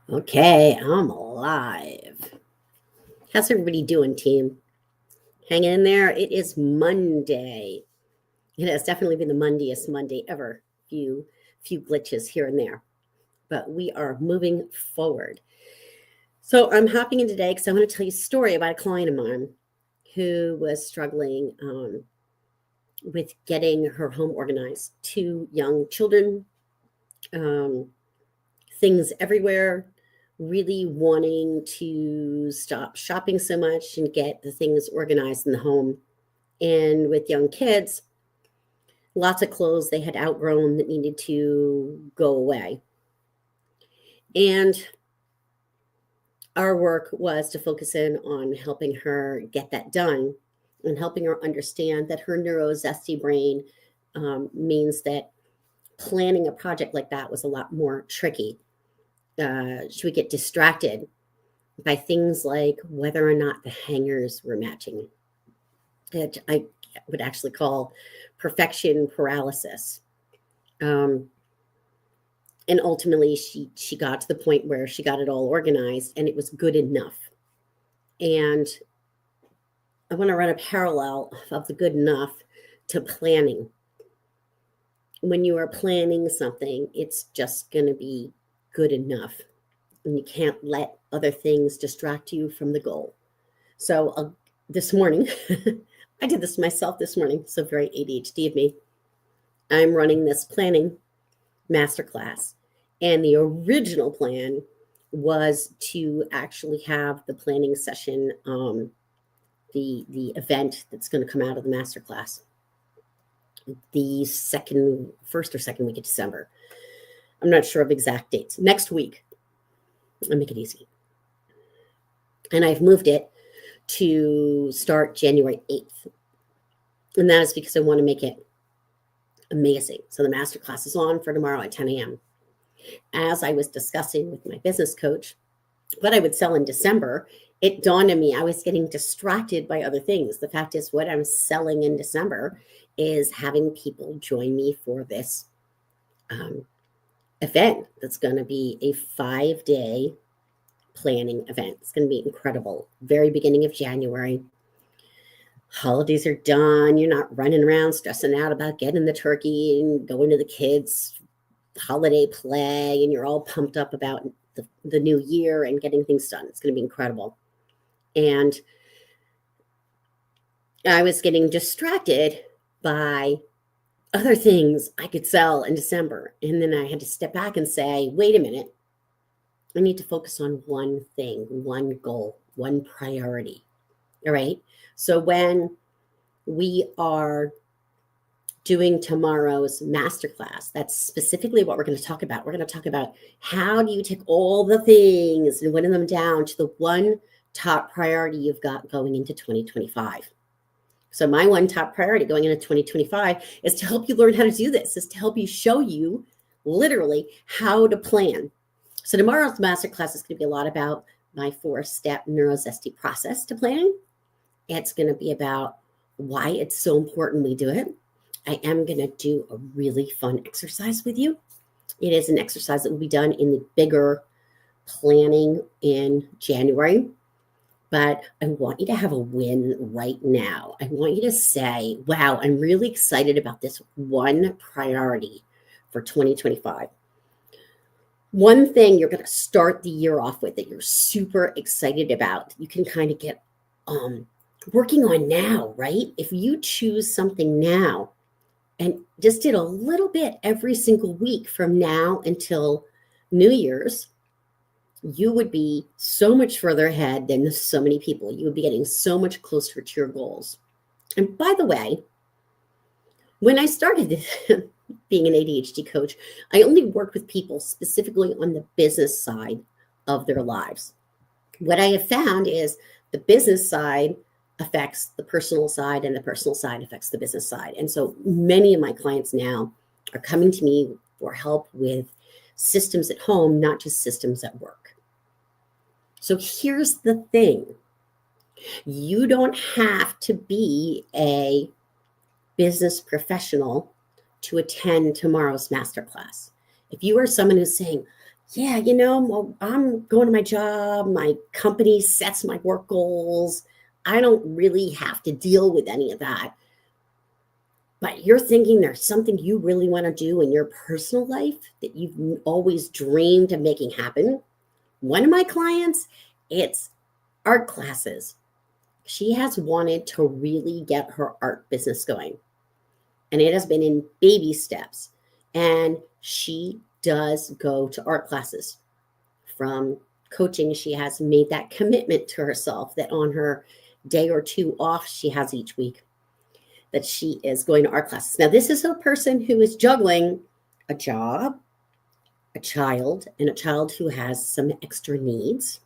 Okay, I'm alive. How's everybody doing, team? Hang in there. It is Monday. It has definitely been the Monday-est Monday ever. Few glitches here and there, but we are moving forward. So I'm hopping in today because I want to tell you a story about a client of mine who was struggling with getting her home organized. Two young children, um, things everywhere, really wanting to stop shopping so much and get the things organized in the home. And with young kids, lots of clothes they had outgrown that needed to go away. And our work was to focus in on helping her get that done and helping her understand that her neurozesty brain means that planning a project like that was a lot more tricky. She would get distracted by things like whether or not the hangers were matching. That I would actually call perfection paralysis. Um, and ultimately, she got to the point where she got it all organized and it was good enough. And I want to run a parallel of the good enough to planning. When you are planning something, it's just going to be good enough. And you can't let other things distract you from the goal. So this morning, I did this myself this morning, so very ADHD of me. I'm running this planning masterclass, and the original plan was to actually have the planning session, the event that's going to come out of the masterclass, the first or second week of December. I'm not sure of exact dates. Next week. I'll make it easy. And I've moved it to start January 8th. And that is because I want to make it amazing. So the masterclass is on for tomorrow at 10 a.m. As I was discussing with my business coach what I would sell in December, it dawned on me I was getting distracted by other things. The fact is, what I'm selling in December is having people join me for this event that's going to be a 5-day planning event. It's going to be incredible. Very beginning of January. Holidays are done. You're not running around stressing out about getting the turkey and going to the kids' holiday play, and you're all pumped up about the new year and getting things done. It's going to be incredible. And I was getting distracted by other things I could sell in December. And then I had to step back and say, wait a minute. I need to focus on one thing, one goal, one priority. All right. So when we are doing tomorrow's masterclass, that's specifically what we're going to talk about. We're going to talk about how do you take all the things and whittle them down to the one top priority you've got going into 2025. So my one top priority going into 2025 is to help you learn how to do this, is to help you show you literally how to plan. So tomorrow's masterclass is going to be a lot about my 4-step neurozesty process to planning. It's going to be about why it's so important we do it. I am going to do a really fun exercise with you. It is an exercise that will be done in the bigger planning in January. But I want you to have a win right now. I want you to say, wow, I'm really excited about this one priority for 2025. One thing you're going to start the year off with that you're super excited about, you can kind of get working on now, right? If you choose something now and just did a little bit every single week from now until New Year's, you would be so much further ahead than so many people. You would be getting so much closer to your goals. And by the way, when I started being an ADHD coach, I only worked with people specifically on the business side of their lives. What I have found is the business side affects the personal side, and the personal side affects the business side. And so many of my clients now are coming to me for help with systems at home, not just systems at work. So here's the thing. You don't have to be a business professional to attend tomorrow's masterclass. If you are someone who's saying, yeah, I'm going to my job, my company sets my work goals. I don't really have to deal with any of that. But you're thinking there's something you really want to do in your personal life that you've always dreamed of making happen. One of my clients, it's art classes. She has wanted to really get her art business going, and it has been in baby steps. And she does go to art classes. From coaching, she has made that commitment to herself that on her day or two off she has each week, that she is going to art classes. Now, this is a person who is juggling a job, a child, and a child who has some extra needs,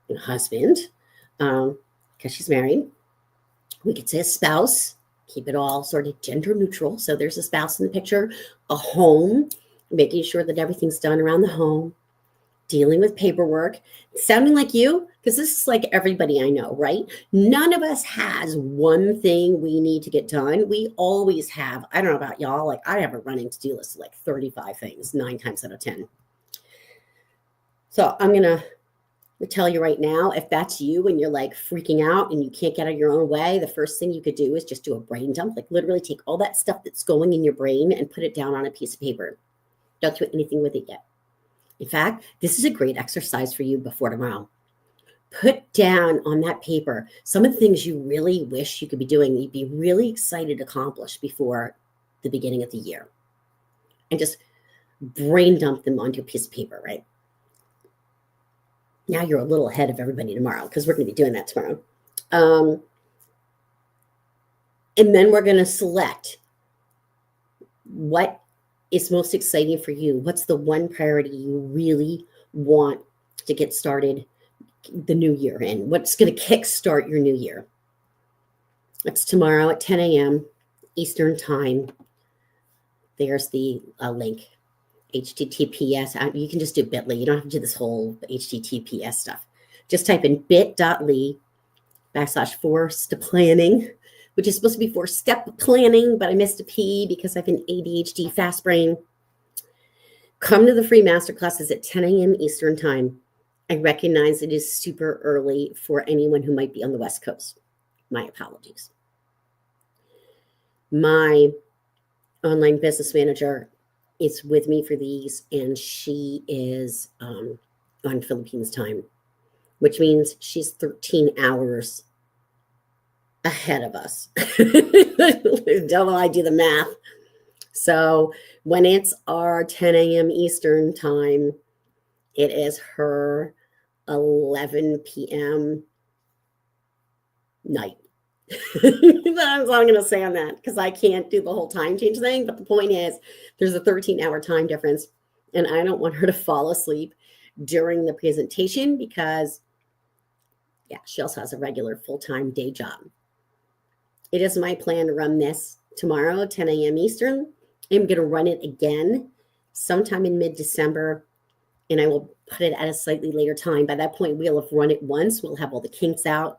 and a husband, because she's married. We could say a spouse, keep it all sort of gender neutral. So there's a spouse in the picture, a home, making sure that everything's done around the home, dealing with paperwork, sounding like you, because this is like everybody I know, right? None of us has one thing we need to get done. We always have, I don't know about y'all, like I have a running to-do list of like 35 things, 9 times out of 10. So I'm going to tell you right now, if that's you and you're like freaking out and you can't get out of your own way, the first thing you could do is just do a brain dump. Like literally take all that stuff that's going in your brain and put it down on a piece of paper. Don't do anything with it yet. In fact, this is a great exercise for you before tomorrow. Put down on that paper some of the things you really wish you could be doing, you'd be really excited to accomplish before the beginning of the year. And just brain dump them onto a piece of paper, right? Now you're a little ahead of everybody tomorrow because we're going to be doing that tomorrow. And then we're going to select what is most exciting for you. What's the one priority you really want to get started the new year in? What's going to kickstart your new year? It's tomorrow at 10 a.m. Eastern time. There's the link. HTTPS. You can just do bit.ly. You don't have to do this whole HTTPS stuff. Just type in bit.ly/forced planning, which is supposed to be four-step planning, but I missed a P because I have an ADHD fast brain. Come to the free masterclasses at 10 a.m. Eastern time. I recognize it is super early for anyone who might be on the West Coast. My apologies. My online business manager is with me for these, and she is on Philippines time, which means she's 13 hours ahead of us. Don't I do the math? So when it's our 10 a.m. Eastern time, it is her 11 p.m. night. That's all I'm going to say on that because I can't do the whole time change thing. But the point is, there's a 13-hour time difference, and I don't want her to fall asleep during the presentation because, yeah, she also has a regular full-time day job. It is my plan to run this tomorrow, 10 a.m. Eastern. I'm going to run it again sometime in mid-December, and I will put it at a slightly later time. By that point, we'll have run it once. We'll have all the kinks out.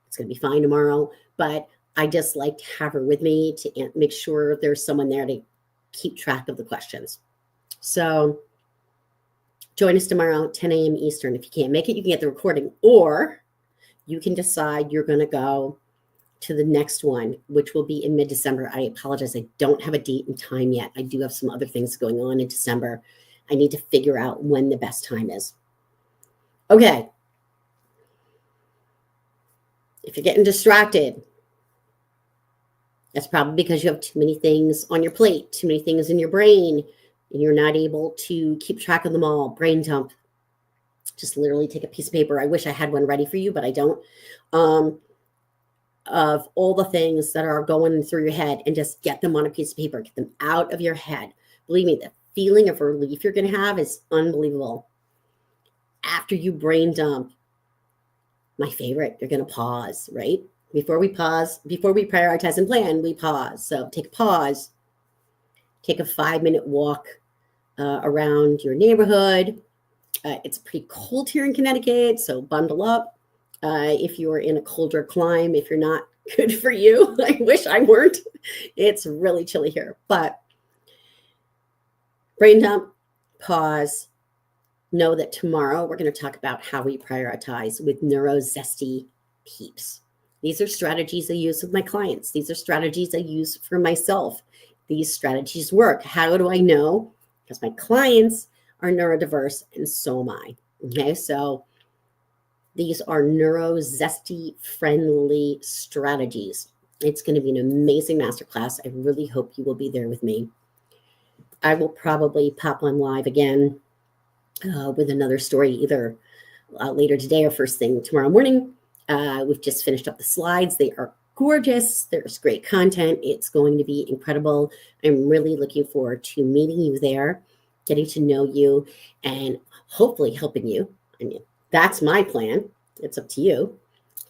It's going to be fine tomorrow, but I just like to have her with me to make sure there's someone there to keep track of the questions. So join us tomorrow, 10 a.m. Eastern. If you can't make it, you can get the recording, or you can decide you're going to go to the next one, which will be in mid-December. I apologize. I don't have a date and time yet. I do have some other things going on in December. I need to figure out when the best time is. Okay. If you're getting distracted, that's probably because you have too many things on your plate, too many things in your brain, and you're not able to keep track of them all. Brain dump. Just literally take a piece of paper. I wish I had one ready for you, but I don't. Of all the things that are going through your head, and just get them on a piece of paper. Get them out of your head. Believe me, the feeling of relief you're going to have is unbelievable. After you brain dump, my favorite, you're going to pause, right? Before we prioritize and plan, we pause. So take a pause, take a 5-minute walk around your neighborhood. It's pretty cold here in Connecticut, so bundle up. If you're in a colder climate, if you're not, good for you. I wish I weren't. It's really chilly here, but brain dump, pause. Know that tomorrow we're going to talk about how we prioritize with neurozesty peeps. These are strategies I use with my clients. These are strategies I use for myself. These strategies work. How do I know? Because my clients are neurodiverse and so am I. Okay, so these are neurozesty friendly strategies. It's going to be an amazing masterclass. I really hope you will be there with me. I will probably pop on live again with another story either later today or first thing tomorrow morning. We've just finished up the slides. They are gorgeous. There's great content. It's going to be incredible. I'm really looking forward to meeting you there, getting to know you, and hopefully helping you. I mean, that's my plan. It's up to you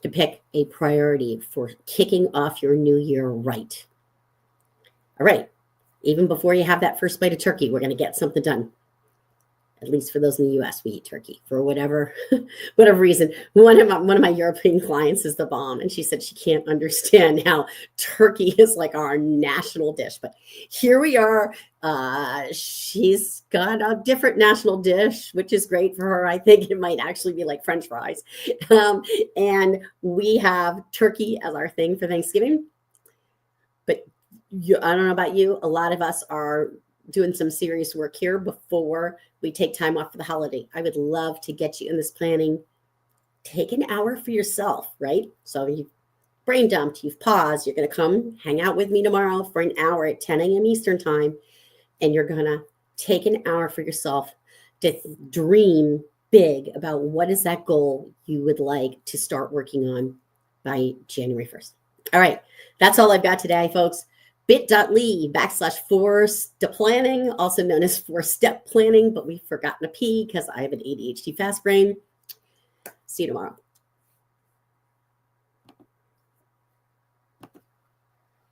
to pick a priority for kicking off your new year right. All right. Even before you have that first bite of turkey, we're going to get something done. At least for those in the U.S., we eat turkey for whatever reason. One of my European clients is the bomb, and she said she can't understand how turkey is like our national dish. But here we are. She's got a different national dish, which is great for her. I think it might actually be like French fries. And we have turkey as our thing for Thanksgiving. But I don't know about you. A lot of us are doing some serious work here before we take time off for the holiday. I would love to get you in this planning. Take an hour for yourself, right? So you've brain dumped, you've paused, you're going to come hang out with me tomorrow for an hour at 10 a.m. Eastern time, and you're going to take an hour for yourself to dream big about what is that goal you would like to start working on by January 1st. All right, that's all I've got today, folks. bit.ly/4-step planning, also known as 4-step planning, but we've forgotten a P because I have an ADHD fast brain. See you tomorrow.